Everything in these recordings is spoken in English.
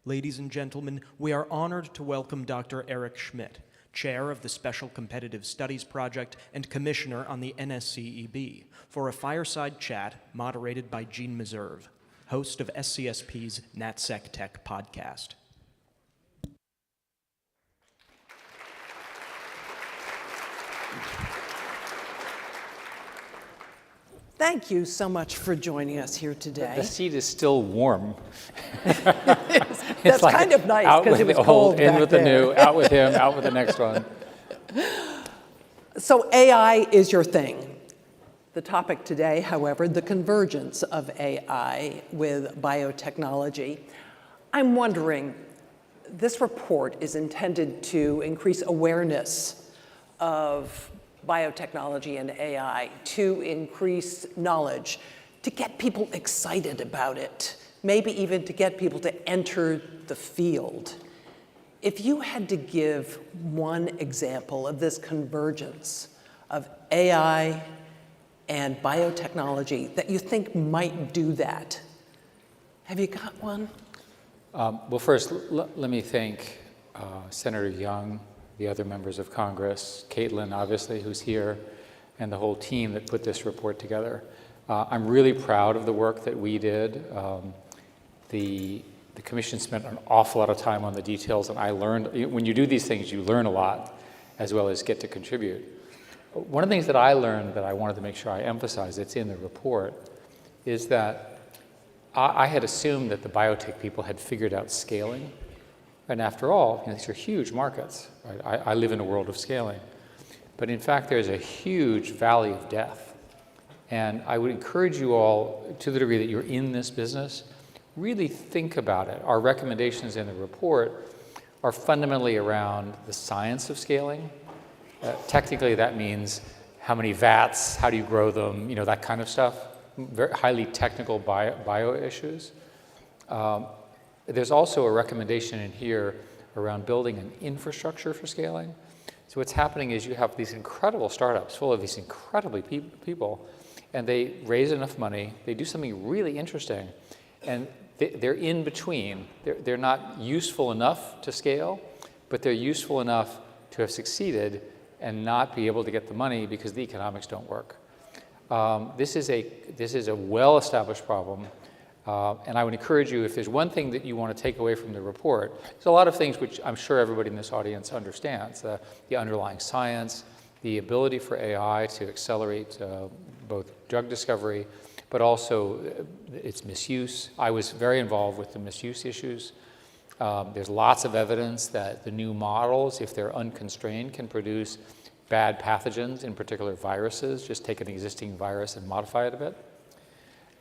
Ladies and gentlemen, we are honored to welcome Dr. Eric Schmidt, Chair of the Special Competitive Studies Project and Commissioner on the NSCEB, for a fireside chat moderated by Jeanne Meserve, host of SCSP's NatSec Tech podcast. Thank you so much for joining us here today. The seat is still warm. That's like kind of nice because it was cold in back with there. the new, out with him, out with the next one. So AI is your thing. The topic today, however, the convergence of AI with biotechnology. I'm wondering, this report is intended to increase awareness of biotechnology and AI, to increase knowledge, to get people excited about it, maybe even to get people to enter the field. If you had to give one example of this convergence of AI and biotechnology that you think might do that, have you got one? Well, first, let me thank Senator Young, the other members of Congress, Caitlin, obviously, who's here, and the whole team that put this report together. I'm really proud of the work that we did. The commission spent an awful lot of time on the details, and I learned, when you do these things, you learn a lot, as well as get to contribute. One of the things that I learned that I wanted to make sure I emphasize, it's in the report, is that I had assumed that the biotech people had figured out scaling. And after all, these are huge markets. Right? I live in a world of scaling. But in fact, there's a huge valley of death. And I would encourage you all, to the degree that you're in this business, really think about it. Our recommendations in the report are fundamentally around the science of scaling. Technically, that means how many vats, how do you grow them, that kind of stuff. Very highly technical bio issues. There's also a recommendation in here around building an infrastructure for scaling. So what's happening is you have these incredible startups full of these incredibly people, and they raise enough money, they do something really interesting, and they're in between. They're not useful enough to scale, but they're useful enough to have succeeded and not be able to get the money because the economics don't work. This is a well-established problem. And I would encourage you, if there's one thing that you want to take away from the report, there's a lot of things which I'm sure everybody in this audience understands, the underlying science, the ability for AI to accelerate both drug discovery, but also its misuse. I was very involved with the misuse issues. There's lots of evidence that the new models, if they're unconstrained, can produce bad pathogens, in particular viruses. Just take an existing virus and modify it a bit.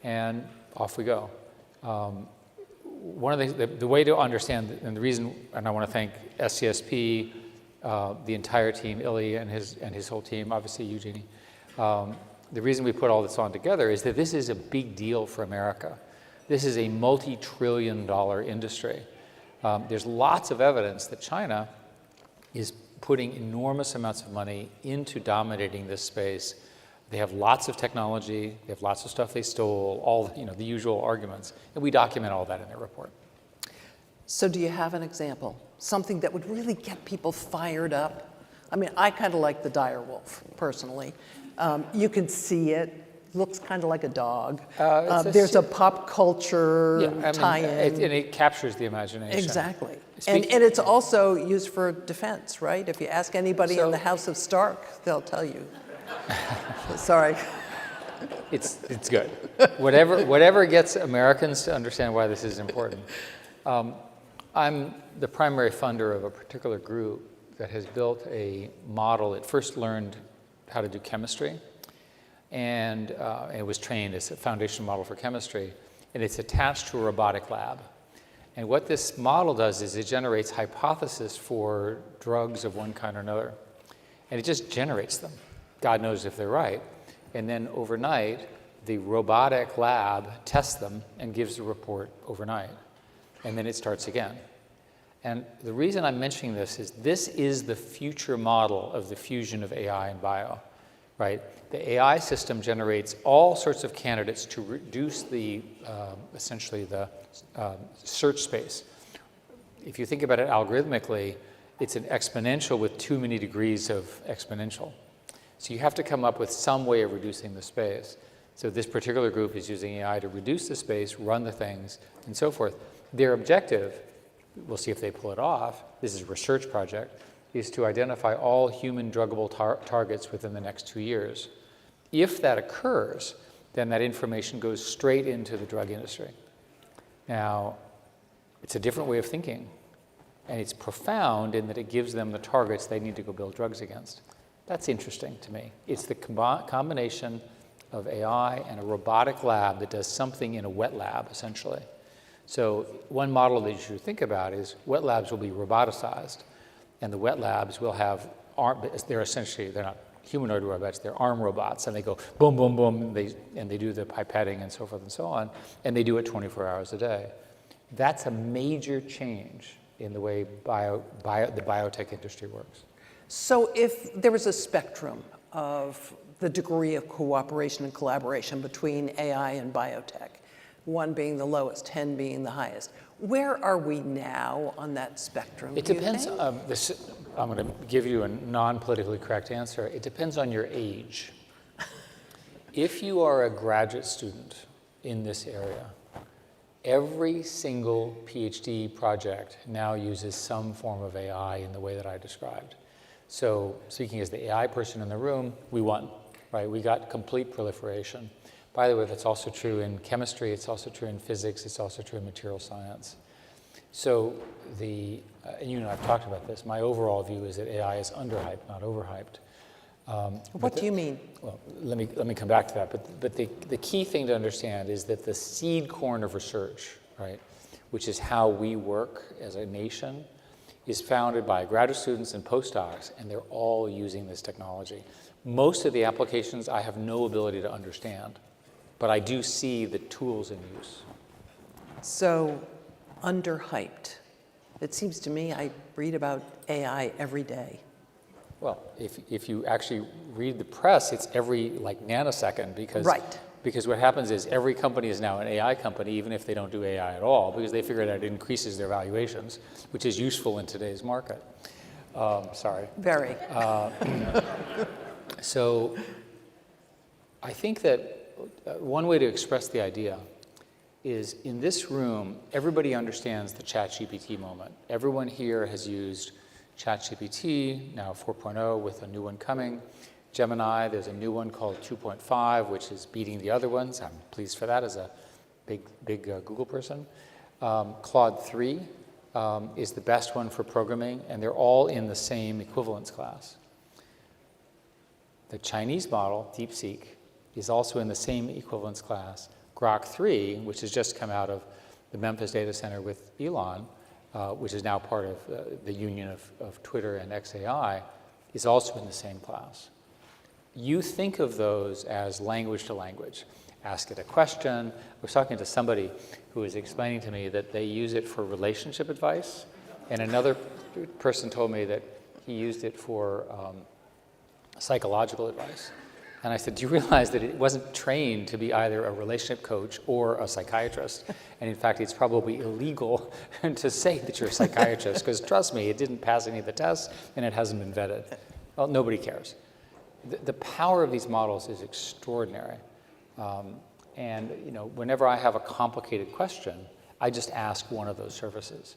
And off we go. One of the way to understand, and the reason, and I want to thank SCSP, the entire team, Illy and his whole team, obviously Eugenie. The reason we put all this on together is that this is a big deal for America. This is a multi-trillion-dollar industry. There's lots of evidence that China is putting enormous amounts of money into dominating this space. They have lots of technology, they have lots of stuff they stole, all the usual arguments, and we document all that in the report. So do you have an example? Something that would really get people fired up? I mean, I kind of like the dire wolf, personally. You can see it, looks kind of like a dog. There's a pop culture tie-in. And it captures the imagination. Exactly. And it's also used for defense, right? If you ask anybody in the House of Stark, they'll tell you. Sorry. It's good. Whatever gets Americans to understand why this is important. I'm the primary funder of a particular group that has built a model. It first learned how to do chemistry, and it was trained as a foundation model for chemistry, and it's attached to a robotic lab. And what this model does is it generates hypotheses for drugs of one kind or another, and it just generates them. God knows if they're right. And then overnight, the robotic lab tests them and gives the report overnight. And then it starts again. And the reason I'm mentioning this is the future model of the fusion of AI and bio, right? The AI system generates all sorts of candidates to reduce the, essentially the search space. if you think about it algorithmically, it's an exponential with too many degrees of exponential. So you have to come up with some way of reducing the space. So this particular group is using AI to reduce the space, run the things, and so forth. Their objective, we'll see if they pull it off, this is a research project, is to identify all human druggable targets within the next 2 years. If that occurs, then that information goes straight into the drug industry. Now, it's a different way of thinking, and it's profound in that it gives them the targets they need to go build drugs against. That's interesting to me. It's the combination of AI and a robotic lab that does something in a wet lab, essentially. So one model that you should think about is wet labs will be roboticized, and the wet labs will have they're not humanoid robots, they're arm robots, and they go boom, boom, boom, and they do the pipetting and so forth and so on, and they do it 24 hours a day. That's a major change in the way the biotech industry works. So if there was a spectrum of the degree of cooperation and collaboration between AI and biotech, 1 being the lowest, 10 being the highest, where are we now on that spectrum? It depends. I'm going to give you a non-politically correct answer. It depends on your age. If you are a graduate student in this area, every single PhD project now uses some form of AI in the way that I described. So speaking as the AI person in the room, we won, right? We got complete proliferation. By the way, that's also true in chemistry, it's also true in physics, it's also true in material science. So and you know I've talked about this, my overall view is that AI is underhyped, not overhyped. What do you mean? Well, let me come back to that, but the key thing to understand is that the seed corn of research, right, which is how we work as a nation, is founded by graduate students and postdocs, and they're all using this technology. Most of the applications I have no ability to understand, but I do see the tools in use. So, underhyped. It seems to me I read about AI every day. Well, if you actually read the press, it's every nanosecond because what happens is every company is now an AI company, even if they don't do AI at all, because they figure that it increases their valuations, which is useful in today's market. Sorry. Very. So I think that one way to express the idea is in this room, everybody understands the ChatGPT moment. Everyone here has used ChatGPT, now 4.0 with a new one coming. Gemini, there's a new one called 2.5, which is beating the other ones. I'm pleased for that as a big Google person. Claude 3 is the best one for programming, and they're all in the same equivalence class. The Chinese model, DeepSeek, is also in the same equivalence class. Grok 3, which has just come out of the Memphis data center with Elon, which is now part of the union of Twitter and XAI, is also in the same class. You think of those as language to language. Ask it a question. I was talking to somebody who was explaining to me that they use it for relationship advice, and another person told me that he used it for psychological advice. And I said, do you realize that it wasn't trained to be either a relationship coach or a psychiatrist? And in fact, it's probably illegal to say that you're a psychiatrist, because trust me, it didn't pass any of the tests, and it hasn't been vetted. Well, nobody cares. The power of these models is extraordinary. And whenever I have a complicated question, I just ask one of those services.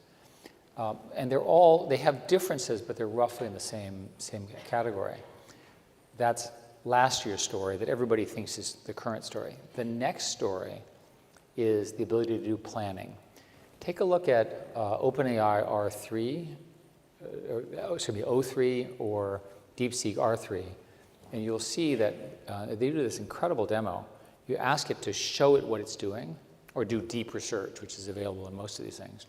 And they have differences, but they're roughly in the same category. That's last year's story that everybody thinks is the current story. The next story is the ability to do planning. Take a look at OpenAI R3, O3 or DeepSeek R3, and you'll see that they do this incredible demo. You ask it to show it what it's doing, or do deep research, which is available in most of these things.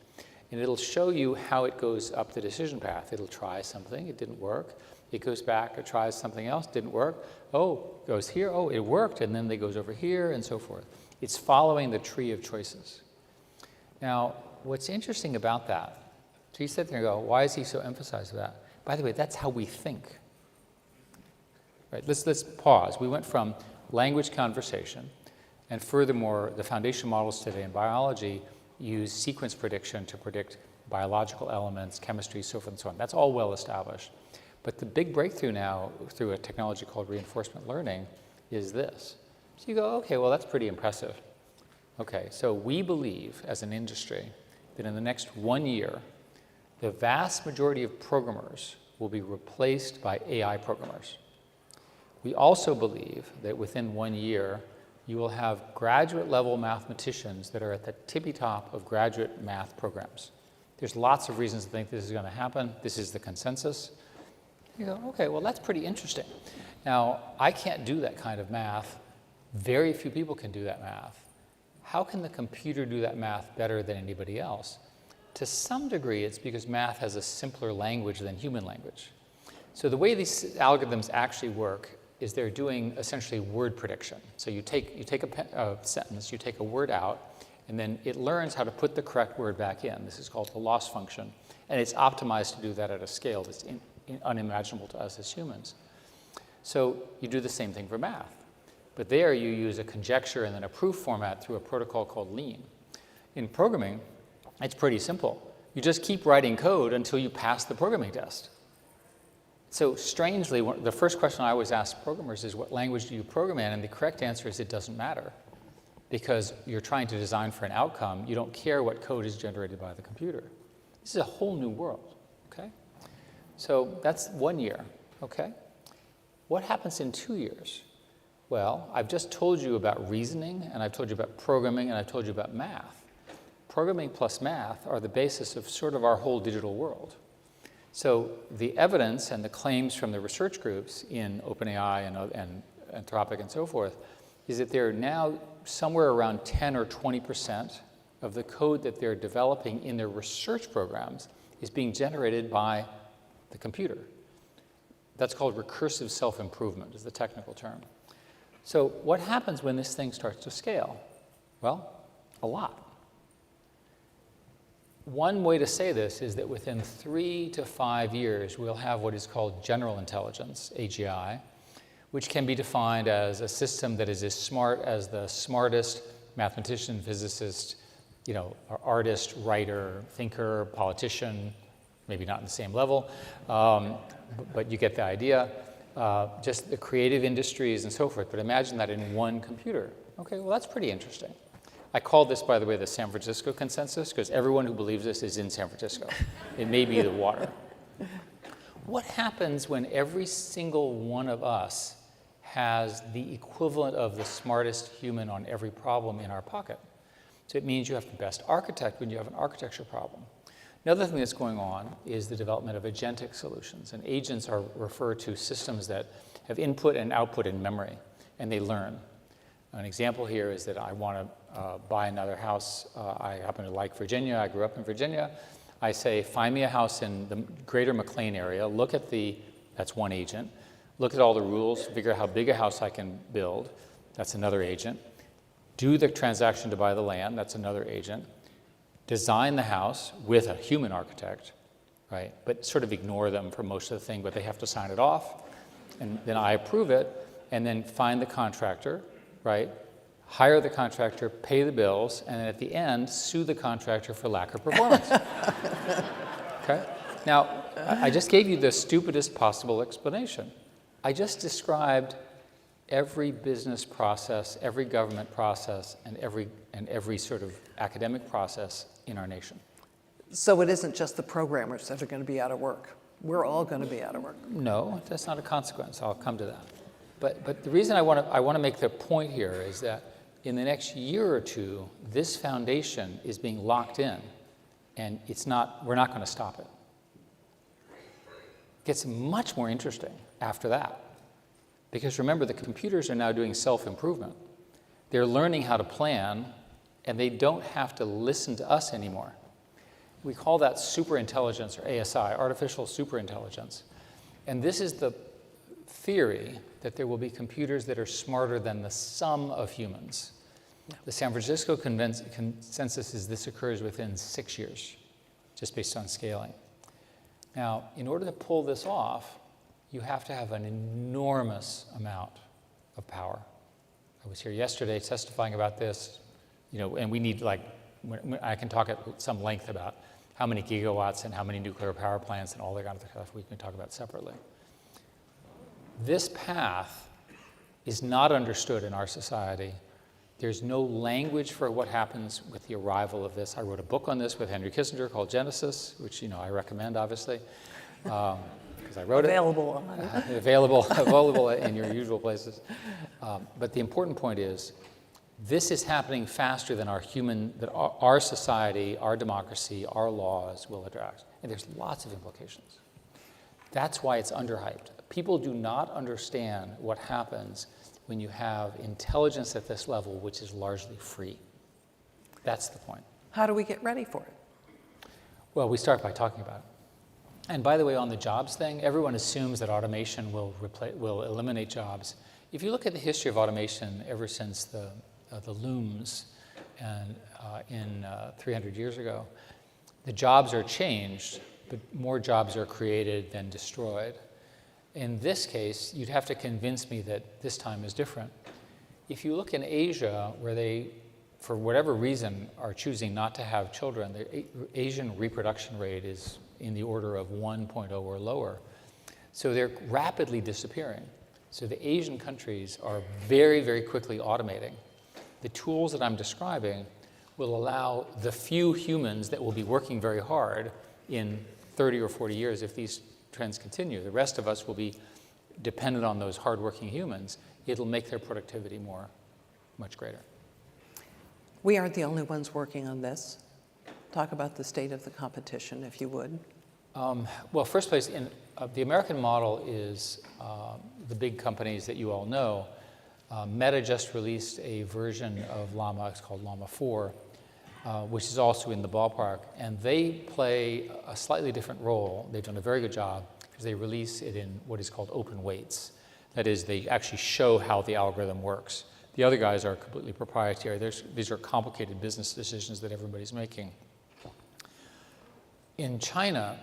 And it'll show you how it goes up the decision path. It'll try something, it didn't work. It goes back, it tries something else, didn't work. Oh, goes here, oh, it worked, and then it goes over here, and so forth. It's following the tree of choices. Now, what's interesting about that, so you sit there and go, why is he so emphasized with that? By the way, that's how we think. Right, let's pause. We went from language conversation, and furthermore, the foundation models today in biology use sequence prediction to predict biological elements, chemistry, so forth and so on. That's all well established. But the big breakthrough now through a technology called reinforcement learning is this. So you go, okay, well, that's pretty impressive. Okay, so we believe as an industry that in the next 1 year, the vast majority of programmers will be replaced by AI programmers. We also believe that within 1 year, you will have graduate level mathematicians that are at the tippy top of graduate math programs. There's lots of reasons to think this is going to happen. This is the consensus. You go, okay, well, that's pretty interesting. Now, I can't do that kind of math. Very few people can do that math. How can the computer do that math better than anybody else? To some degree, it's because math has a simpler language than human language. So the way these algorithms actually work is they're doing essentially word prediction. So you take a sentence, you take a word out, and then it learns how to put the correct word back in. This is called the loss function. And it's optimized to do that at a scale that's unimaginable to us as humans. So you do the same thing for math. But there you use a conjecture and then a proof format through a protocol called lean. In programming, it's pretty simple. You just keep writing code until you pass the programming test. So strangely, the first question I always ask programmers is, what language do you program in? And the correct answer is it doesn't matter. Because you're trying to design for an outcome, you don't care what code is generated by the computer. This is a whole new world, okay? So that's 1 year, okay? What happens in 2 years? Well, I've just told you about reasoning, and I've told you about programming, and I've told you about math. Programming plus math are the basis of sort of our whole digital world. So the evidence and the claims from the research groups in OpenAI and Anthropic and so forth is that they're now somewhere around 10 or 20% of the code that they're developing in their research programs is being generated by the computer. That's called recursive self-improvement is the technical term. So what happens when this thing starts to scale? Well, a lot. One way to say this is that within 3 to 5 years, we'll have what is called general intelligence, AGI, which can be defined as a system that is as smart as the smartest mathematician, physicist, artist, writer, thinker, politician, maybe not in the same level, but you get the idea. Just the creative industries and so forth, but imagine that in one computer. Okay, well, that's pretty interesting. I call this, by the way, the San Francisco consensus, because everyone who believes this is in San Francisco. It may be the water. What happens when every single one of us has the equivalent of the smartest human on every problem in our pocket? So it means you have the best architect when you have an architecture problem. Another thing that's going on is the development of agentic solutions. And agents are referred to systems that have input and output in memory, and they learn. An example here is that I want to buy another house. I happen to like Virginia. I grew up in Virginia. I say, find me a house in the greater McLean area. Look at that's one agent. Look at all the rules, figure out how big a house I can build. That's another agent. Do the transaction to buy the land. That's another agent. Design the house with a human architect, right? But sort of ignore them for most of the thing, but they have to sign it off. And then I approve it, and then find the contractor, right? Hire the contractor, pay the bills, and then at the end, sue the contractor for lack of performance. Okay? Now, I just gave you the stupidest possible explanation. I just described every business process, every government process, and every sort of academic process in our nation. So it isn't just the programmers that are going to be out of work. We're all going to be out of work. No, that's not a consequence. I'll come to that. But the reason I want to make the point here is that in the next year or two, this foundation is being locked in, and we're not going to stop it. It gets much more interesting after that. Because remember, the computers are now doing self-improvement. They're learning how to plan, and they don't have to listen to us anymore. We call that superintelligence, or ASI, artificial superintelligence. And this is the theory that there will be computers that are smarter than the sum of humans. The San Francisco consensus is this occurs within 6 years, just based on scaling. Now, in order to pull this off, you have to have an enormous amount of power. I was here yesterday testifying about this, and we need I can talk at some length about how many gigawatts and how many nuclear power plants and all that kind of stuff we can talk about separately. This path is not understood in our society. There's no language for what happens with the arrival of this. I wrote a book on this with Henry Kissinger called Genesis, which I recommend, obviously, because I wrote Available it. Available in your usual places. But the important point is, this is happening faster than our society, our democracy, our laws will address. And there's lots of implications. That's why it's underhyped. People do not understand what happens when you have intelligence at this level, which is largely free. That's the point. How do we get ready for it? Well, we start by talking about it. And by the way, on the jobs thing, everyone assumes that automation will eliminate jobs. If you look at the history of automation ever since the looms and 300 years ago, the jobs are changed, but more jobs are created than destroyed. In this case, you'd have to convince me that this time is different. If you look in Asia, where they, for whatever reason, are choosing not to have children, the Asian reproduction rate is in the order of 1.0 or lower. So they're rapidly disappearing. So the Asian countries are very, very quickly automating. The tools that I'm describing will allow the few humans that will be working very hard in 30 or 40 years if these trends continue. The rest of us will be dependent on those hardworking humans. It'll make their productivity much greater. We aren't the only ones working on this. Talk about the state of the competition, if you would. Well, first place, the American model is the big companies that you all know. Meta just released a version of Llama, it's called Llama 4, which is also in the ballpark. And they play a slightly different role. They've done a very good job because they release it in what is called open weights. That is, they actually show how the algorithm works. The other guys are completely proprietary. These are complicated business decisions that everybody's making. In China,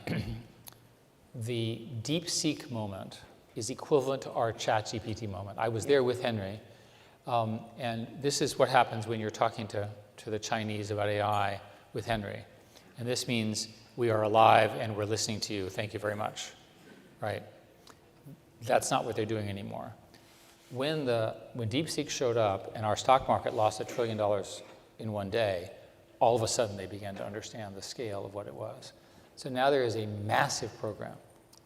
the DeepSeek moment is equivalent to our ChatGPT moment. I was there with Henry, and this is what happens when you're talking to the Chinese about AI with Henry. And this means we are alive and we're listening to you. Thank you very much, right? That's not what they're doing anymore. When DeepSeek showed up and our stock market lost $1 trillion in one day, all of a sudden they began to understand the scale of what it was. So now there is a massive program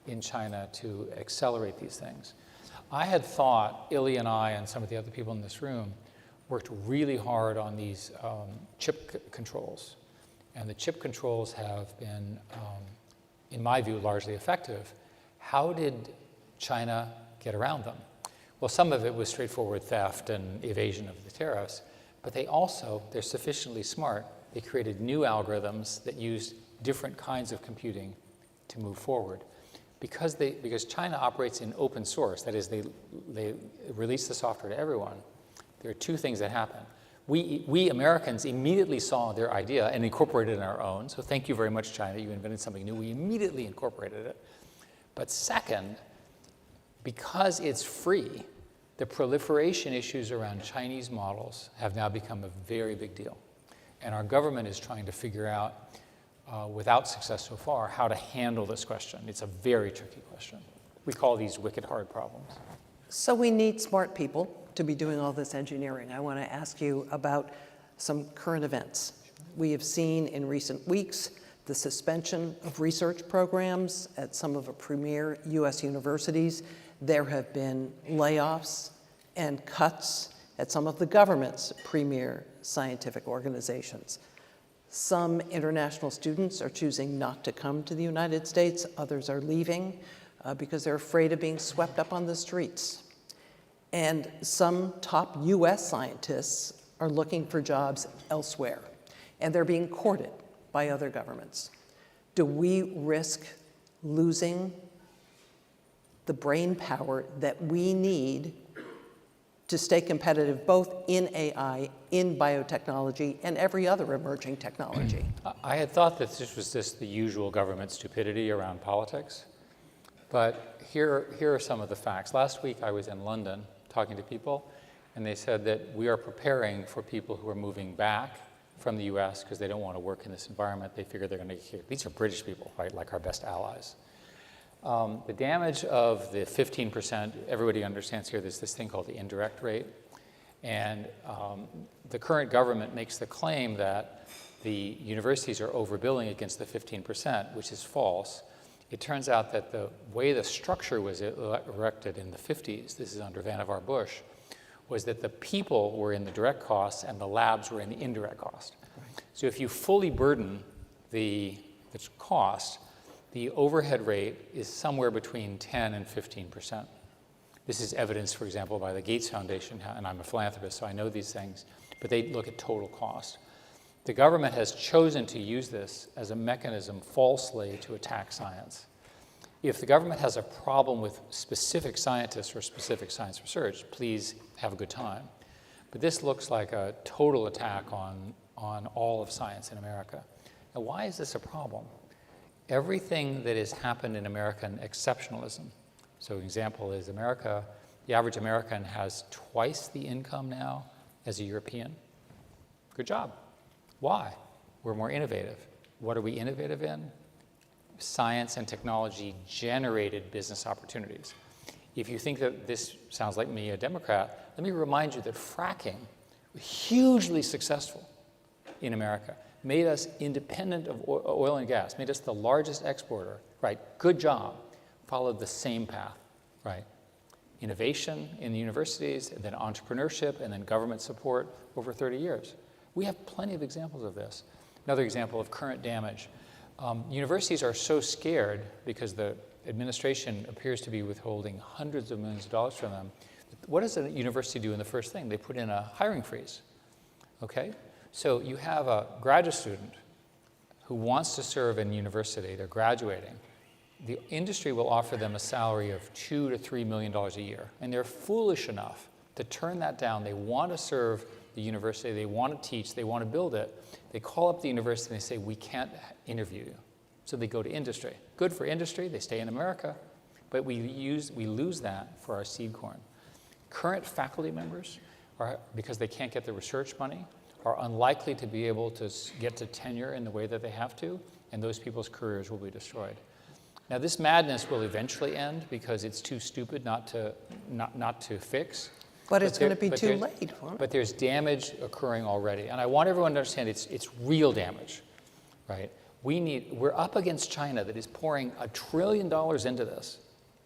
in China to accelerate these things. I had thought, Illy and I and some of the other people in this room worked really hard on these chip controls. And the chip controls have been, in my view, largely effective. How did China get around them? Well, some of it was straightforward theft and evasion of the tariffs, but they're sufficiently smart. They created new algorithms that used different kinds of computing to move forward. Because China operates in open source, that is, they release the software to everyone, there are two things that happen. We Americans immediately saw their idea and incorporated it in our own. So thank you very much, China. You invented something new. We immediately incorporated it. But second, because it's free, the proliferation issues around Chinese models have now become a very big deal. And our government is trying to figure out, without success so far, how to handle this question. It's a very tricky question. We call these wicked hard problems. So we need smart people to be doing all this engineering. I want to ask you about some current events. We have seen in recent weeks the suspension of research programs at some of the premier US universities. There have been layoffs and cuts at some of the government's premier scientific organizations. Some international students are choosing not to come to the United States. Others are leaving because they're afraid of being swept up on the streets. And some top US scientists are looking for jobs elsewhere, and they're being courted by other governments. Do we risk losing the brain power that we need to stay competitive both in AI, in biotechnology, and every other emerging technology? I had thought that this was just the usual government stupidity around politics, but here are some of the facts. Last week I was in London talking to people, and they said that we are preparing for people who are moving back from the US because they don't want to work in this environment. They figure they're going to get here. These are British people, right, like our best allies. The damage of the 15%, everybody understands here, there's this thing called the indirect rate. And the current government makes the claim that the universities are overbilling against the 15%, which is false. It turns out that the way the structure was erected in the 50s, this is under Vannevar Bush, was that the people were in the direct costs and the labs were in the indirect cost. Right. So if you fully burden the cost, the overhead rate is somewhere between 10 and 15%. This is evidenced, for example, by the Gates Foundation, and I'm a philanthropist, so I know these things, but they look at total cost. The government has chosen to use this as a mechanism falsely to attack science. If the government has a problem with specific scientists or specific science research, please have a good time. But this looks like a total attack on all of science in America. Now, why is this a problem? Everything that has happened in American exceptionalism, so an example is America, the average American has twice the income now as a European. Good job. Why? We're more innovative. What are we innovative in? Science and technology generated business opportunities. If you think that this sounds like me, a Democrat, let me remind you that fracking, hugely successful in America, made us independent of oil and gas, made us the largest exporter, right? Good job. Followed the same path, right? Innovation in the universities, and then entrepreneurship, and then government support over 30 years. We have plenty of examples of this. Another example of current damage. Universities are so scared because the administration appears to be withholding hundreds of millions of dollars from them. What does a university do in the first thing? They put in a hiring freeze, okay? So you have a graduate student who wants to serve in university, they're graduating. The industry will offer them a salary of $2 to $3 million a year, and they're foolish enough to turn that down. They want to serve the university, they want to teach, they want to build it. They call up the university and they say, we can't interview you. So they go to industry. Good for industry, they stay in America, but we lose that for our seed corn. Current faculty members, because they can't get the research money, are unlikely to be able to get to tenure in the way that they have to, and those people's careers will be destroyed. Now, this madness will eventually end because it's too stupid not to fix. But it's going to be too late, won't it? But there's damage occurring already. And I want everyone to understand it's real damage, right? We're up against China that is pouring $1 trillion into this,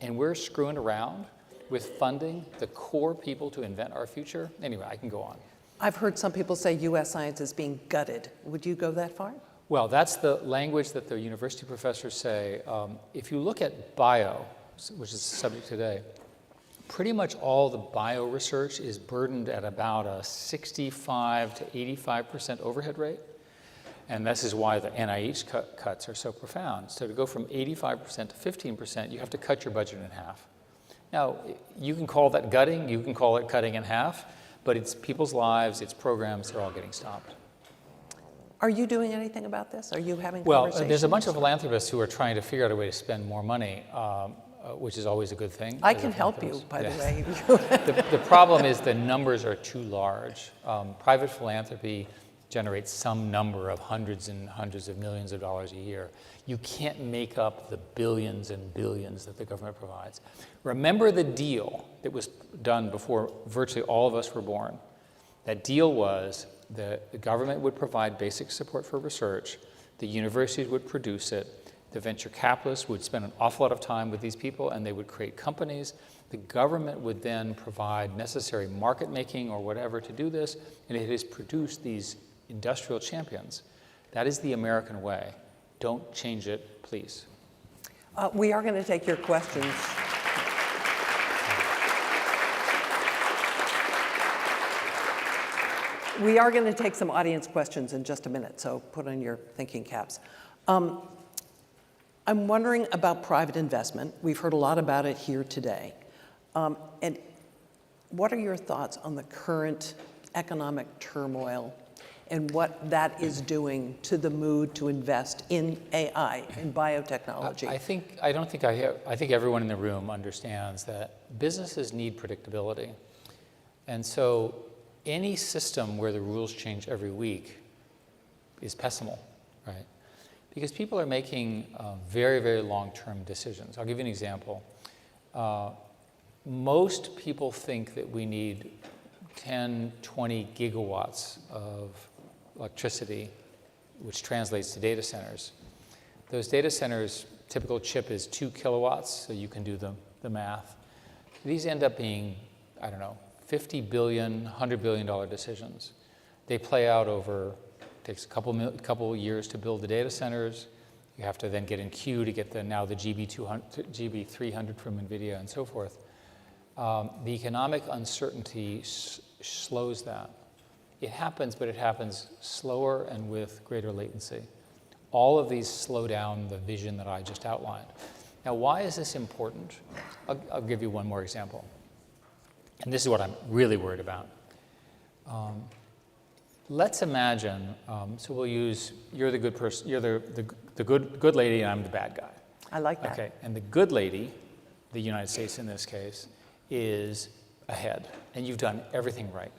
and we're screwing around with funding the core people to invent our future. Anyway, I can go on. I've heard some people say U.S. science is being gutted. Would you go that far? Well, that's the language that the university professors say. If you look at bio, which is the subject today, pretty much all the bio research is burdened at about a 65 to 85% overhead rate. And this is why the NIH cuts are so profound. So to go from 85% to 15%, you have to cut your budget in half. Now, you can call that gutting, you can call it cutting in half, but it's people's lives, it's programs, they're all getting stopped. Are you doing anything about this? Are you having Well, conversations? there's a bunch of philanthropists who are trying to figure out a way to spend more money, which is always a good thing. I can help you, by the way. The problem is the numbers are too large. Private philanthropy generates some number of hundreds and hundreds of millions of dollars a year. You can't make up the billions and billions that the government provides. Remember the deal that was done before virtually all of us were born. That deal was the government would provide basic support for research, the universities would produce it, the venture capitalists would spend an awful lot of time with these people and they would create companies. The government would then provide necessary market making or whatever to do this, and it has produced these industrial champions. That is the American way. Don't change it, please. We are going to take your questions. We are going to take some audience questions in just a minute, so put on your thinking caps. I'm wondering about private investment. We've heard a lot about it here today. And what are your thoughts on the current economic turmoil and what that is doing to the mood to invest in AI, in biotechnology? I think everyone in the room understands that businesses need predictability. And so any system where the rules change every week pessimal, right? Because people are making very, very long-term decisions. I'll give you an example. Most people think that we need 10, 20 gigawatts of electricity, which translates to data centers. Those data centers, typical chip is 2 kilowatts, so you can do the math. These end up being, I don't know, $50 billion, $100 billion decisions. They play out over, it takes a couple years to build the data centers. You have to then get in queue to get now the GB300 from NVIDIA and so forth. The economic uncertainty slows that. It happens, but it happens slower and with greater latency. All of these slow down the vision that I just outlined. Now, why is this important? I'll give you one more example. And this is what I'm really worried about. Let's imagine, so we'll use, you're the good person, you're the good lady, and I'm the bad guy. I like that. Okay, and the good lady, the United States in this case, is ahead, and you've done everything right.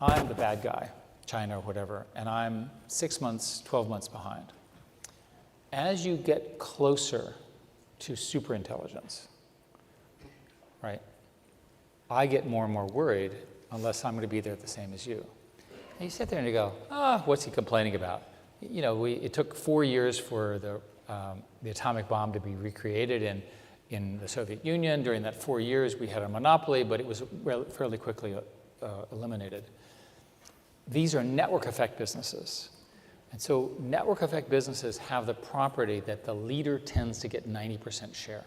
I'm the bad guy, China or whatever, and I'm 6 months, 12 months behind. As you get closer to superintelligence, right, I get more and more worried unless I'm going to be there the same as you. And you sit there and you go, what's he complaining about? You know, it took 4 years for the atomic bomb to be recreated in the Soviet Union. During that 4 years, we had a monopoly, but it was fairly quickly eliminated. These are network effect businesses. And so network effect businesses have the property that the leader tends to get 90% share.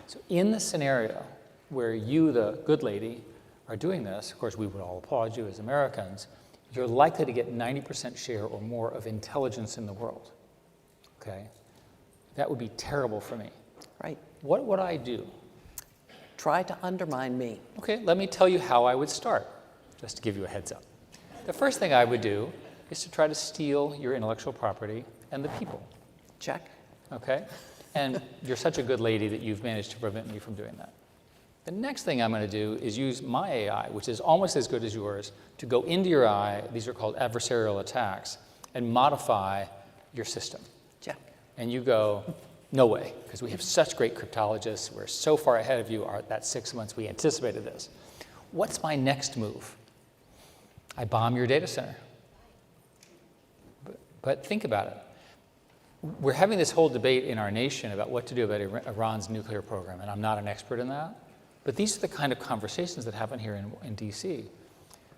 So in the scenario where you, the good lady, are doing this, of course, we would all applaud you as Americans, you're likely to get 90% share or more of intelligence in the world, okay? That would be terrible for me. Right. What would I do? Try to undermine me. Okay, let me tell you how I would start, just to give you a heads up. The first thing I would do is to try to steal your intellectual property and the people. Check. Okay? And you're such a good lady that you've managed to prevent me from doing that. The next thing I'm going to do is use my AI, which is almost as good as yours, to go into your eye, these are called adversarial attacks, and modify your system. Check. And you go, no way, because we have such great cryptologists, we're so far ahead of you, that 6 months we anticipated this. What's my next move? I bomb your data center. But think about it. We're having this whole debate in our nation about what to do about Iran's nuclear program, and I'm not an expert in that. But these are the kind of conversations that happen here in DC.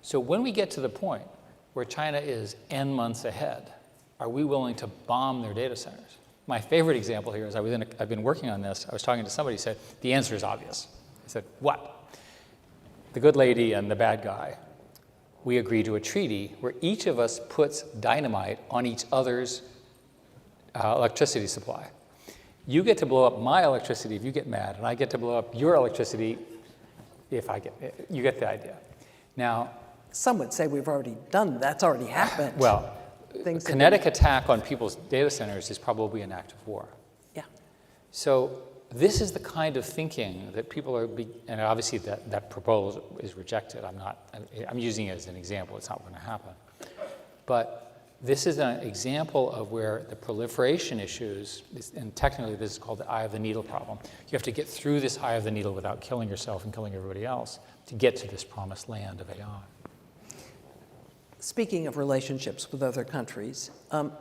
So when we get to the point where China is N months ahead, are we willing to bomb their data centers? My favorite example here is I've been working on this. I was talking to somebody who said, the answer is obvious. I said, what? The good lady and the bad guy, we agree to a treaty where each of us puts dynamite on each other's electricity supply. You get to blow up my electricity if you get mad, and I get to blow up your electricity if I get, you get the idea. Now, some would say we've already done, that's already happened. Well, kinetic attack on people's data centers is probably an act of war. Yeah. So this is the kind of thinking that people are, and obviously that proposal is rejected. I'm using it as an example, it's not going to happen. But this is an example of where the proliferation issues, and technically this is called the eye of the needle problem. You have to get through this eye of the needle without killing yourself and killing everybody else to get to this promised land of AI. Speaking of relationships with other countries,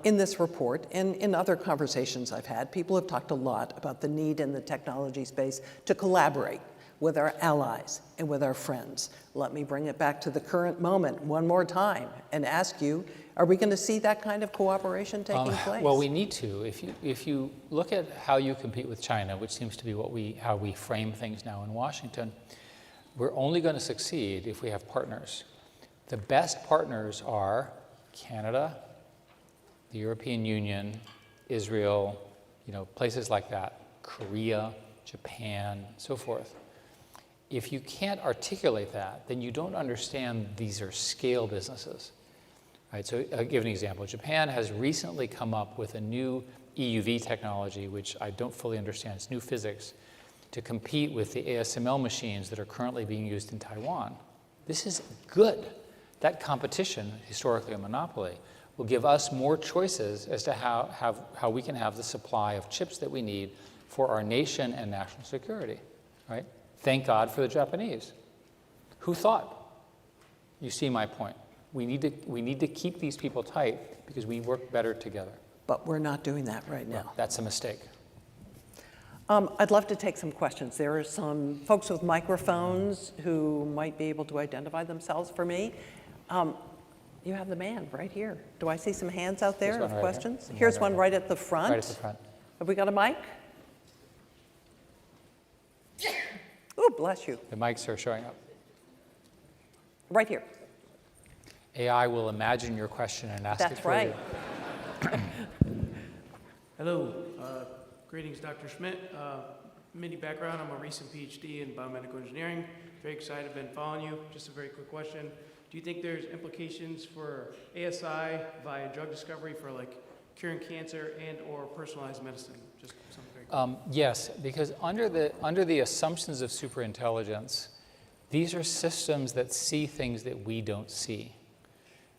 in this report and in other conversations I've had, people have talked a lot about the need in the technology space to collaborate with our allies and with our friends. Let me bring it back to the current moment one more time and ask you, are we going to see that kind of cooperation taking place? Well, we need to. If you look at how you compete with China, which seems to be how we frame things now in Washington, we're only going to succeed if we have partners. The best partners are Canada, the European Union, Israel, places like that, Korea, Japan, so forth. If you can't articulate that, then you don't understand these are scale businesses. Right, so I'll give an example. Japan has recently come up with a new EUV technology, which I don't fully understand. It's new physics, to compete with the ASML machines that are currently being used in Taiwan. This is good. That competition, historically a monopoly, will give us more choices as to how we can have the supply of chips that we need for our nation and national security, right? Thank God for the Japanese. Who thought? You see my point. We need to keep these people tight because we work better together. But we're not doing that right now. Well, that's a mistake. I'd love to take some questions. There are some folks with microphones who might be able to identify themselves for me. You have the man right here. Do I see some hands out there There's one of right questions? here. Here's one right at the front. Right at the front. Have we got a mic? Oh, bless you. The mics are showing up. Right here. AI will imagine your question and ask it That's for right. you. Hello, greetings, Dr. Schmidt. Mini background, I'm a recent PhD in biomedical engineering. Very excited, I've been following you. Just a very quick question. Do you think there's implications for ASI via drug discovery for like curing cancer and or personalized medicine? Just something very quick. Yes, because under the assumptions of superintelligence, these are systems that see things that we don't see.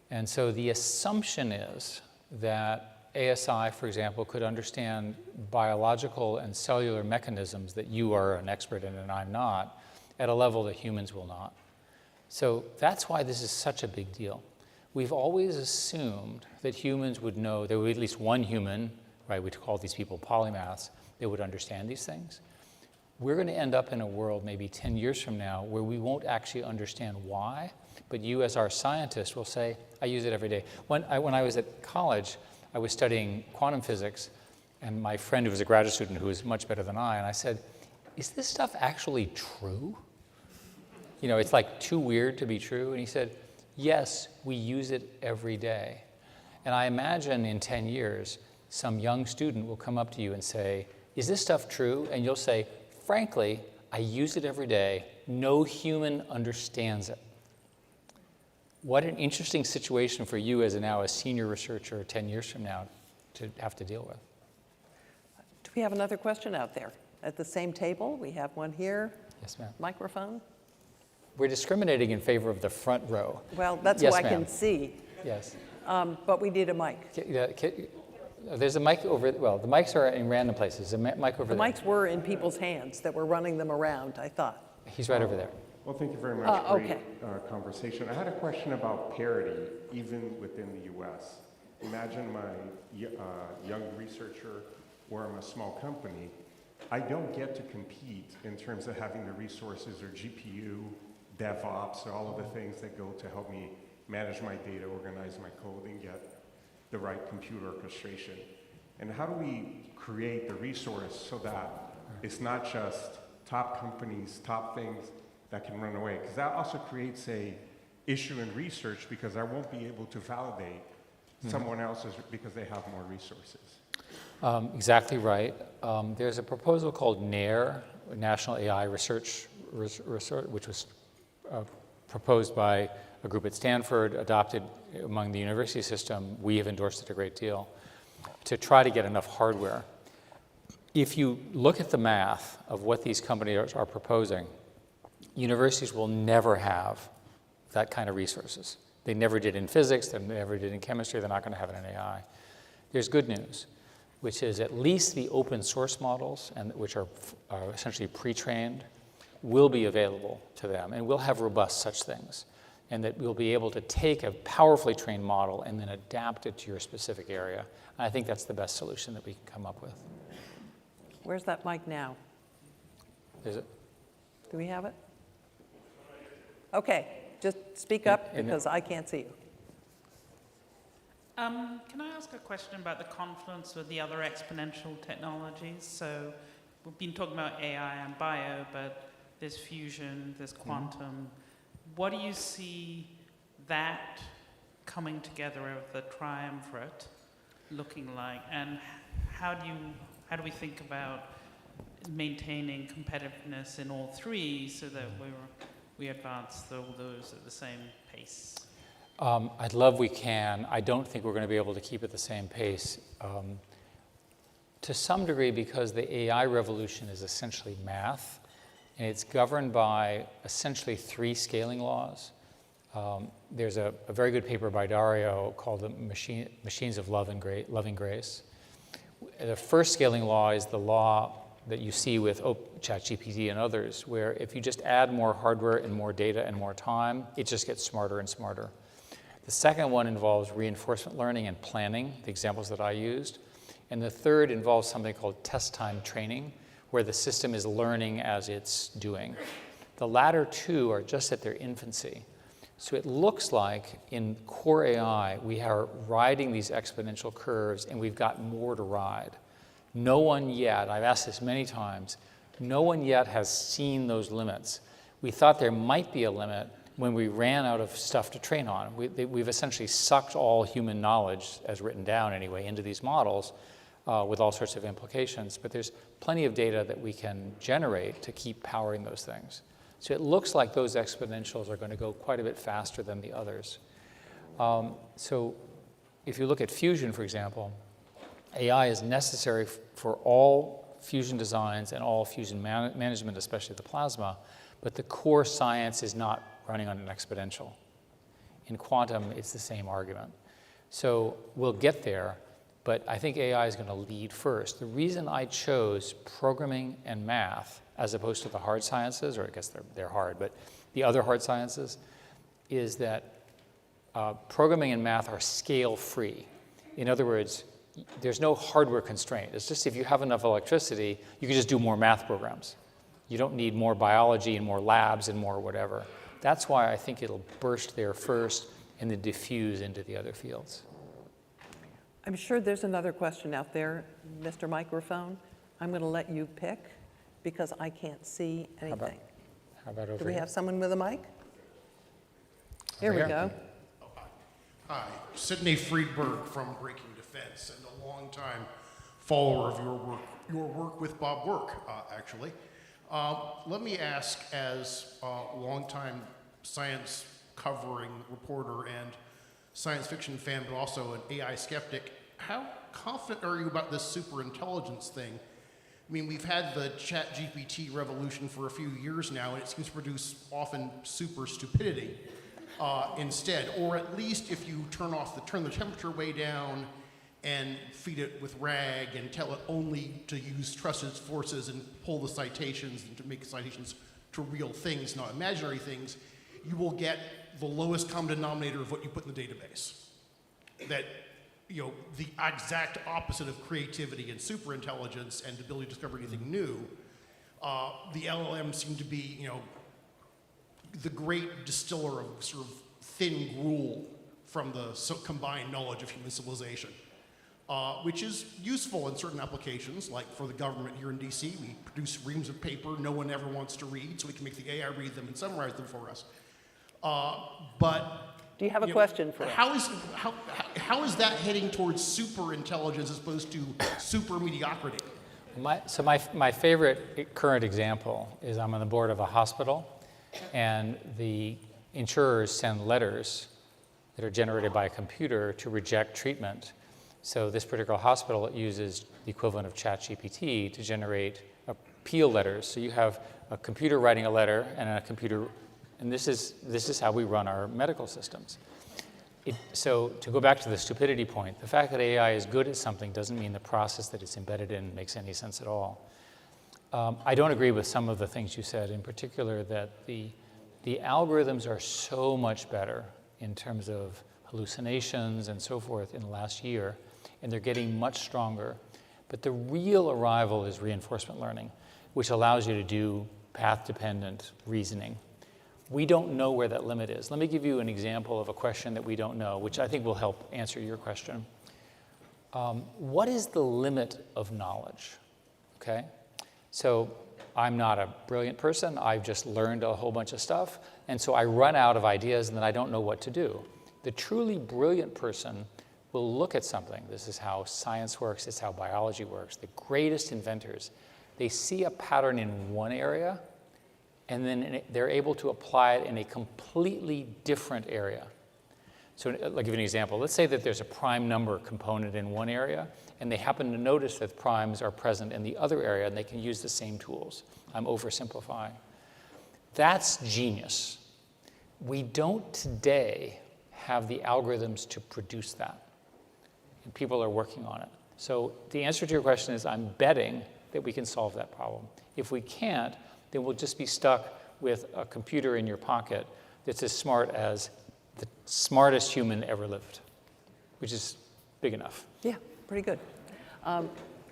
And so the assumption is that ASI, for example, could understand biological and cellular mechanisms that you are an expert in and I'm not, at a level that humans will not. So that's why this is such a big deal. We've always assumed that humans would know, there would be at least one human, right, we call these people polymaths, that would understand these things. We're going to end up in a world maybe 10 years from now where we won't actually understand why, but you as our scientist will say, I use it every day. When I was at college, I was studying quantum physics, and my friend who was a graduate student who was much better than I, and I said, is this stuff actually true? You know, it's like too weird to be true. And he said, yes, we use it every day. And I imagine in 10 years, some young student will come up to you and say, is this stuff true? And you'll say, frankly, I use it every day. No human understands it. What an interesting situation for you as now a senior researcher 10 years from now to have to deal with. Do we have another question out there? At the same table, we have one here. Yes, ma'am. Microphone? We're discriminating in favor of the front row. Well, that's Yes, who I ma'am. can see, Yes. but we need a mic. There's a mic over, well, the mics are in random places. There's a mic over The there. mics were in people's hands that were running them around, I thought. He's right over there. Well, thank you very much. okay. Great conversation. I had a question about parity, even within the U.S. Imagine my young researcher, where I'm a small company. I don't get to compete in terms of having the resources or GPU, DevOps, all of the things that go to help me manage my data, organize my code, and get the right computer orchestration. And how do we create the resource so that it's not just top companies, top things that can run away? Because that also creates a issue in research because I won't be able to validate someone else's because they have more resources. Exactly right. There's a proposal called NAIR, National AI Research, which was proposed by a group at Stanford, adopted among the university system. We have endorsed it a great deal to try to get enough hardware. If you look at the math of what these companies are proposing, universities will never have that kind of resources. They never did in physics, they never did in chemistry, they're not going to have it in AI. There's good news, which is at least the open source models, and which are essentially pre-trained, will be available to them, and we'll have robust such things, and that we'll be able to take a powerfully trained model and then adapt it to your specific area. And I think that's the best solution that we can come up with. Where's that mic now? Is it? Do we have it? Okay, just speak up because I can't see you. Can I ask a question about the confluence with the other exponential technologies? So we've been talking about AI and bio, but there's fusion, there's quantum. What do you see that coming together of the triumvirate looking like? And how do we think about maintaining competitiveness in all three so that we advance all those at the same pace? I'd love we can. I don't think we're going to be able to keep at the same pace. To some degree, because the AI revolution is essentially math, and it's governed by essentially 3 scaling laws. There's a very good paper by Dario called the Machines of Loving Grace. The first scaling law is the law that you see with ChatGPT and others, where if you just add more hardware and more data and more time, it just gets smarter and smarter. The second one involves reinforcement learning and planning, the examples that I used. And the third involves something called test time training, where the system is learning as it's doing. The latter two are just at their infancy. So it looks like in core AI, we are riding these exponential curves, and we've got more to ride. No one yet, I've asked this many times, no one yet has seen those limits. We thought there might be a limit when we ran out of stuff to train on. We've essentially sucked all human knowledge, as written down anyway, into these models with all sorts of implications. But there's plenty of data that we can generate to keep powering those things. So it looks like those exponentials are going to go quite a bit faster than the others. So if you look at fusion, for example, AI is necessary for all fusion designs and all fusion management, especially the plasma, but the core science is not running on an exponential. In quantum, it's the same argument. So we'll get there, but I think AI is going to lead first. The reason I chose programming and math as opposed to the hard sciences, or I guess they're hard, but the other hard sciences, is that programming and math are scale-free. In other words, there's no hardware constraint. It's just if you have enough electricity, you can just do more math programs. You don't need more biology and more labs and more whatever. That's why I think it'll burst there first and then diffuse into the other fields. I'm sure there's another question out there, Mr. Microphone. I'm going to let you pick because I can't see anything. How about over Do we here? have someone with a mic? Here we Over go. Hi, Sidney Friedberg from Breaking Defense, and a longtime follower of your work with Bob Work, actually. Let me ask, as a longtime science covering reporter and science fiction fan, but also an AI skeptic, how confident are you about this superintelligence thing? I mean, we've had the ChatGPT revolution for a few years now, and it seems to produce often super stupidity instead. Or at least if you turn the temperature way down and feed it with RAG and tell it only to use trusted sources and pull the citations and to make citations to real things, not imaginary things, you will get the lowest common denominator of what you put in the database. That, you know, the exact opposite of creativity and superintelligence and the ability to discover anything new. The LLMs seem to be, you know, the great distiller of sort of thin gruel from the combined knowledge of human civilization. Which is useful in certain applications, like for the government here in DC, we produce reams of paper no one ever wants to read, so we can make the AI read them and summarize them for us. But Do you have a question for us? how is that heading towards super intelligence as opposed to super mediocrity? My favorite current example is I'm on the board of a hospital, and the insurers send letters that are generated by a computer to reject treatment. So this particular hospital uses the equivalent of ChatGPT to generate appeal letters. So you have a computer writing a letter and a computer, and this is how we run our medical systems. So to go back to the stupidity point, the fact that AI is good at something doesn't mean the process that it's embedded in makes any sense at all. I don't agree with some of the things you said, in particular that the algorithms are so much better in terms of hallucinations and so forth in the last year, and they're getting much stronger. But the real arrival is reinforcement learning, which allows you to do path-dependent reasoning. We don't know where that limit is. Let me give you an example of a question that we don't know, which I think will help answer your question. What is the limit of knowledge? Okay? So I'm not a brilliant person. I've just learned a whole bunch of stuff, and so I run out of ideas, and then I don't know what to do. The truly brilliant person will look at something. This is how science works. It's how biology works. The greatest inventors, they see a pattern in one area, and then they're able to apply it in a completely different area. So I'll give you an example. Let's say that there's a prime number component in one area, and they happen to notice that primes are present in the other area, and they can use the same tools. I'm oversimplifying. That's genius. We don't today have the algorithms to produce that. And people are working on it. So the answer to your question is I'm betting that we can solve that problem. If we can't, then we'll just be stuck with a computer in your pocket that's as smart as the smartest human ever lived, which is big enough. Yeah, pretty good.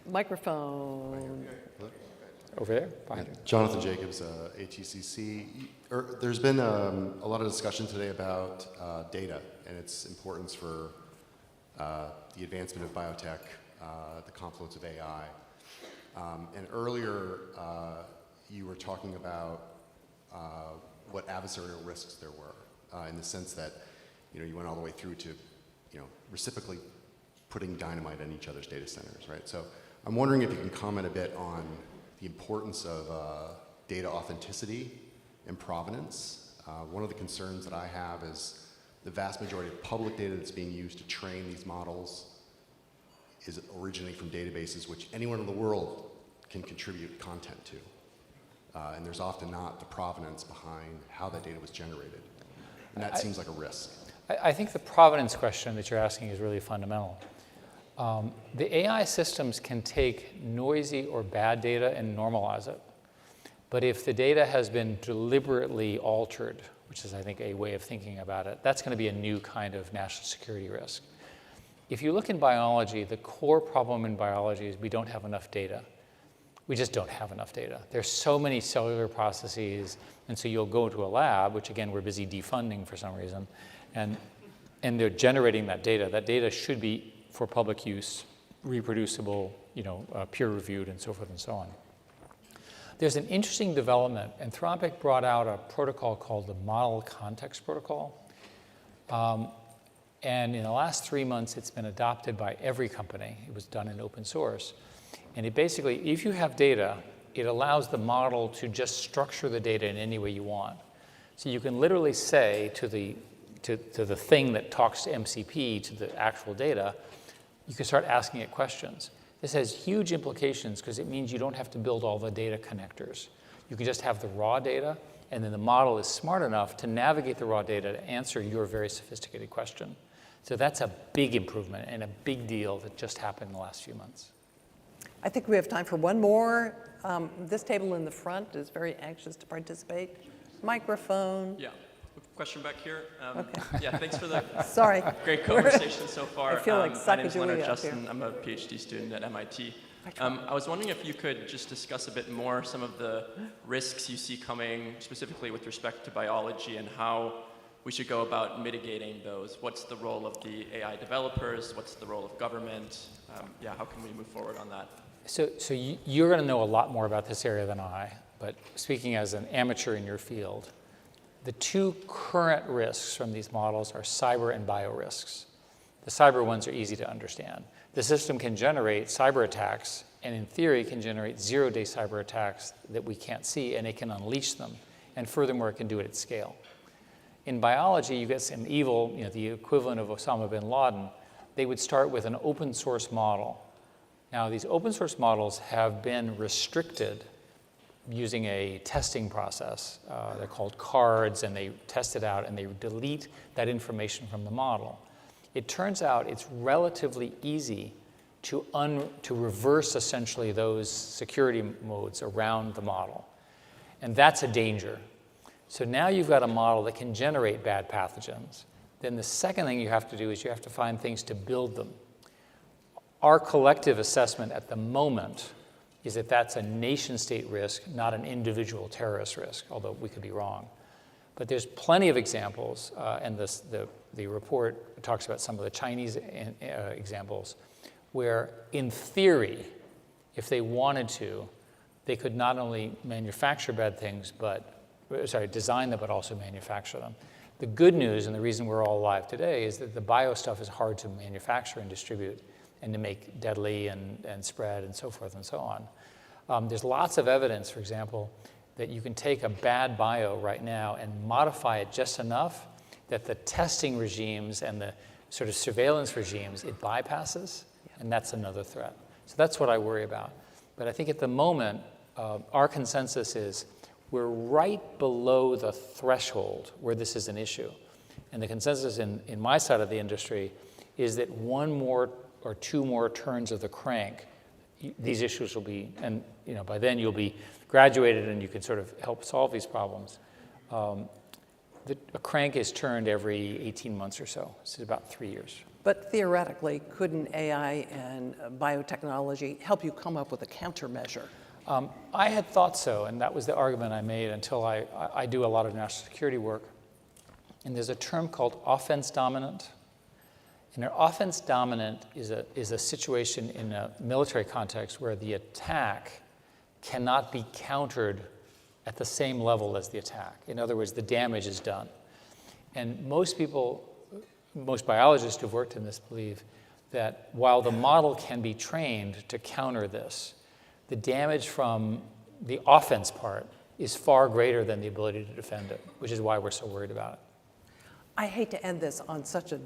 Microphone. Over there, behind you. Jonathan Jacobs, ATCC. There's been a lot of discussion today about data and its importance for the advancement of biotech, the confluence of AI. And earlier, you were talking about what adversarial risks there were, in the sense that you went all the way through to reciprocally putting dynamite in each other's data centers, right? So I'm wondering if you can comment a bit on the importance of data authenticity and provenance. One of the concerns that I have is the vast majority of public data that's being used to train these models is originating from databases which anyone in the world can contribute content to. And there's often not the provenance behind how that data was generated. And that seems like a risk. I think the provenance question that you're asking is really fundamental. The AI systems can take noisy or bad data and normalize it. But if the data has been deliberately altered, which is, I think, a way of thinking about it, that's going to be a new kind of national security risk. If you look in biology, the core problem in biology is we don't have enough data. We just don't have enough data. There's so many cellular processes, and so you'll go to a lab, which again, we're busy defunding for some reason, and they're generating that data. That data should be for public use, reproducible, peer-reviewed, and so forth and so on. There's an interesting development. Anthropic brought out a protocol called the Model Context Protocol. And in the last 3 months, it's been adopted by every company. It was done in open source. And it basically, if you have data, it allows the model to just structure the data in any way you want. So you can literally say to the thing that talks to MCP, to the actual data, you can start asking it questions. This has huge implications because it means you don't have to build all the data connectors. You can just have the raw data, and then the model is smart enough to navigate the raw data to answer your very sophisticated question. So that's a big improvement and a big deal that just happened in the last few months. I think we have time for one more. This table in the front is very anxious to participate. Microphone. Yeah. Question back here. Okay. Yeah, thanks for the Sorry. great conversation so far. I feel like my name's Sacagawea Leonard up Justin. here. I'm a PhD student at MIT. I was wondering if you could just discuss a bit more some of the risks you see coming, specifically with respect to biology, and how we should go about mitigating those. What's the role of the AI developers? What's the role of government? How can we move forward on that? So you're going to know a lot more about this area than I, but speaking as an amateur in your field, the two current risks from these models are cyber and bio risks. The cyber ones are easy to understand. The system can generate cyber attacks, and in theory can generate zero-day cyber attacks that we can't see, and it can unleash them. And furthermore, it can do it at scale. In biology, you get some evil, the equivalent of Osama bin Laden. They would start with an open source model. Now, these open source models have been restricted using a testing process. They're called cards, and they test it out, and they delete that information from the model. It turns out it's relatively easy to reverse, essentially, those security modes around the model. And that's a danger. So now you've got a model that can generate bad pathogens. Then the second thing you have to do is you have to find things to build them. Our collective assessment at the moment is that that's a nation-state risk, not an individual terrorist risk, although we could be wrong. But there's plenty of examples, and the report talks about some of the Chinese examples, where in theory, if they wanted to, they could not only manufacture bad things, design them, but also manufacture them. The good news, and the reason we're all alive today, is that the bio stuff is hard to manufacture and distribute and to make deadly and spread and so forth and so on. There's lots of evidence, for example, that you can take a bad bio right now and modify it just enough that the testing regimes and the sort of surveillance regimes it bypasses, and that's another threat. So that's what I worry about. But I think at the moment, our consensus is we're right below the threshold where this is an issue. And the consensus in my side of the industry is that one more or two more turns of the crank, these issues will be, and by then you'll be graduated and you can sort of help solve these problems. A crank is turned every 18 months or so. It's about 3 years. But theoretically, couldn't AI and biotechnology help you come up with a countermeasure? I had thought so, and that was the argument I made until I do a lot of national security work. And there's a term called offense dominant. And an offense dominant is a situation in a military context where the attack cannot be countered at the same level as the attack. In other words, the damage is done. And most biologists who've worked in this believe that while the model can be trained to counter this, the damage from the offense part is far greater than the ability to defend it, which is why we're so worried about it. I hate to end this on such a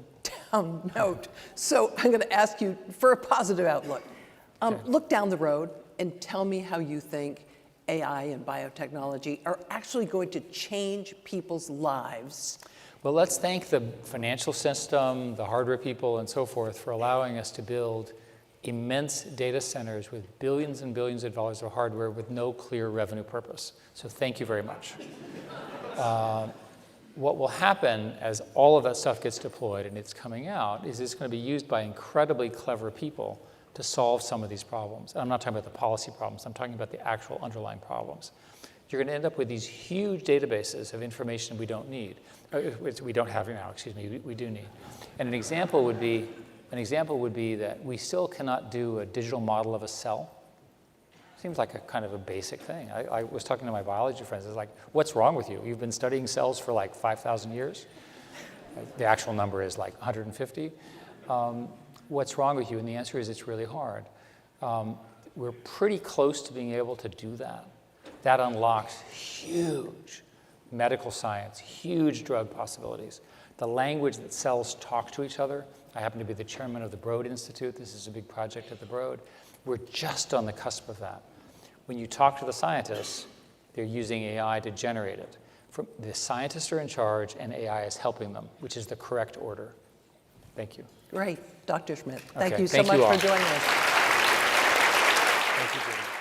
down note, so I'm going to ask you for a positive outlook. Look down the road and tell me how you think AI and biotechnology are actually going to change people's lives. Well, let's thank the financial system, the hardware people, and so forth for allowing us to build immense data centers with billions and billions of dollars of hardware with no clear revenue purpose. So thank you very much. What will happen as all of that stuff gets deployed and it's coming out is it's going to be used by incredibly clever people to solve some of these problems. And I'm not talking about the policy problems. I'm talking about the actual underlying problems. You're going to end up with these huge databases of information we don't need. We don't have now, excuse me, we do need. And an example would be that we still cannot do a digital model of a cell. Seems like a kind of a basic thing. I was talking to my biology friends. It's like, what's wrong with you? You've been studying cells for like 5,000 years. The actual number is like 150. What's wrong with you? And the answer is it's really hard. We're pretty close to being able to do that. That unlocks huge medical science, huge drug possibilities. The language that cells talk to each other. I happen to be the chairman of the Broad Institute. This is a big project at the Broad. We're just on the cusp of that. When you talk to the scientists, they're using AI to generate it. The scientists are in charge, and AI is helping them, which is the correct order. Thank you. Great. Dr. Schmidt, thank Okay, you so thank much you all. for joining us. Thank you, Jeanne.